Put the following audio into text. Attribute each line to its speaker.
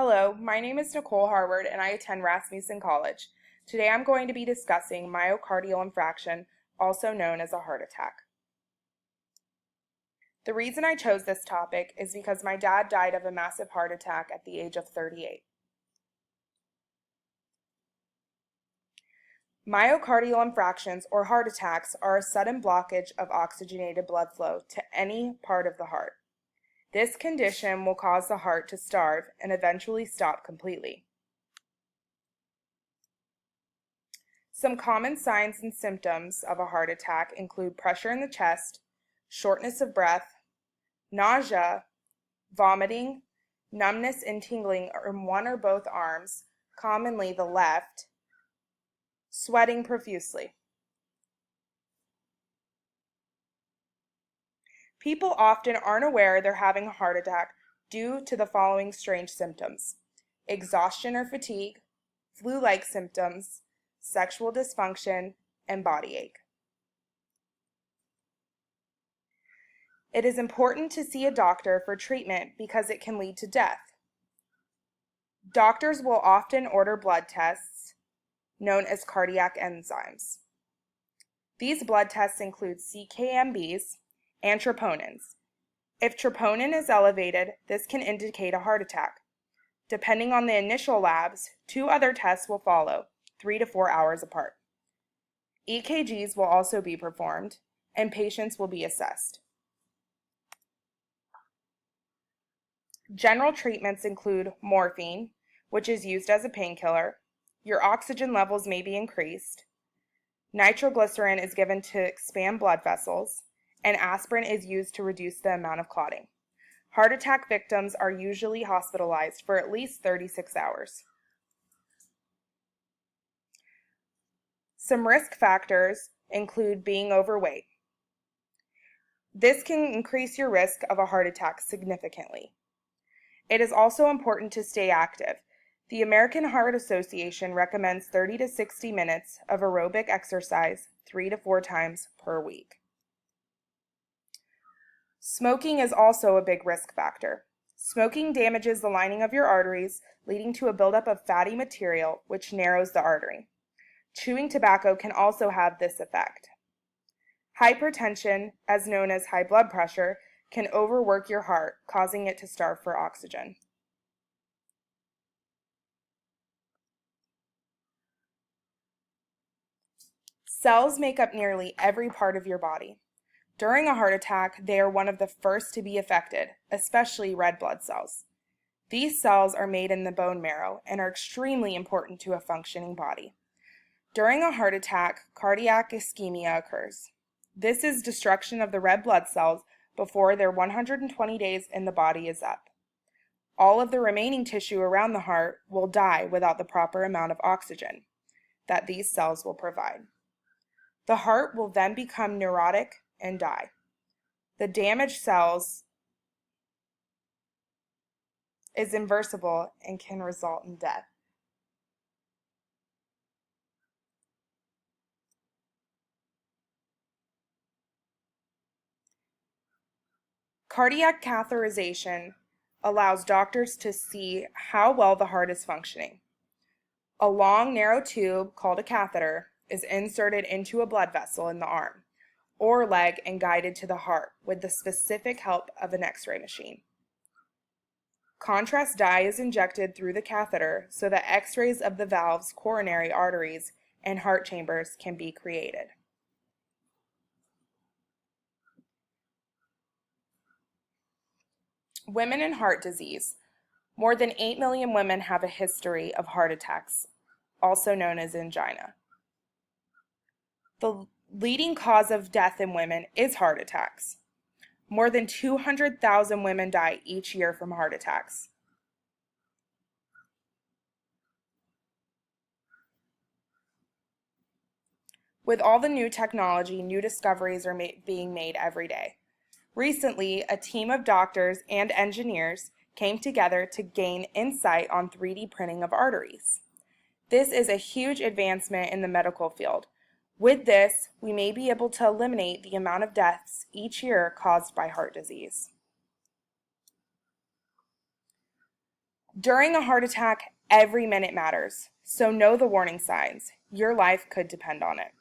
Speaker 1: Hello, my name is Nicole Harward and I attend Rasmussen College. Today I'm going to be discussing myocardial infarction, also known as a heart attack. The reason I chose this topic is because my dad died of a massive heart attack at the age of 38. Myocardial infarctions, or heart attacks, are a sudden blockage of oxygenated blood flow to any part of the heart. This condition will cause the heart to starve and eventually stop completely. Some common signs and symptoms of a heart attack include pressure in the chest, shortness of breath, nausea, vomiting, numbness and tingling in one or both arms, commonly the left, sweating profusely. People often aren't aware they're having a heart attack due to the following strange symptoms: exhaustion or fatigue, flu-like symptoms, sexual dysfunction, and body ache. It is important to see a doctor for treatment because it can lead to death. Doctors will often order blood tests known as cardiac enzymes. These blood tests include CKMBs and troponins. If troponin is elevated, this can indicate a heart attack. Depending on the initial labs, 2 other tests will follow, 3 to 4 hours apart. EKGs will also be performed, and patients will be assessed. General treatments include morphine, which is used as a painkiller. Your oxygen levels may be increased. Nitroglycerin is given to expand blood vessels, and aspirin is used to reduce the amount of clotting. Heart attack victims are usually hospitalized for at least 36 hours. Some risk factors include being overweight. This can increase your risk of a heart attack significantly. It is also important to stay active. The American Heart Association recommends 30 to 60 minutes of aerobic exercise 3 to 4 times per week. Smoking is also a big risk factor. Smoking damages the lining of your arteries, leading to a buildup of fatty material, which narrows the artery. Chewing tobacco can also have this effect. Hypertension, as known as high blood pressure, can overwork your heart, causing it to starve for oxygen. Cells make up nearly every part of your body. During a heart attack, they are one of the first to be affected, especially red blood cells. These cells are made in the bone marrow and are extremely important to a functioning body. During a heart attack, cardiac ischemia occurs. This is destruction of the red blood cells before their 120 days in the body is up. All of the remaining tissue around the heart will die without the proper amount of oxygen that these cells will provide. The heart will then become neurotic and die. The damaged cells is irreversible and can result in death. Cardiac catheterization allows doctors to see how well the heart is functioning. A long, narrow tube called a catheter is inserted into a blood vessel in the arm or leg and guided to the heart with the specific help of an X-ray machine. Contrast dye is injected through the catheter so that X-rays of the valves, coronary arteries, and heart chambers can be created. Women and heart disease. More than 8 million women have a history of heart attacks, also known as angina. The leading cause of death in women is heart attacks. More than 200,000 women die each year from heart attacks. With all the new technology, new discoveries are being made every day. Recently, a team of doctors and engineers came together to gain insight on 3D printing of arteries. This is a huge advancement in the medical field. With this, we may be able to eliminate the amount of deaths each year caused by heart disease. During a heart attack, every minute matters, so know the warning signs. Your life could depend on it.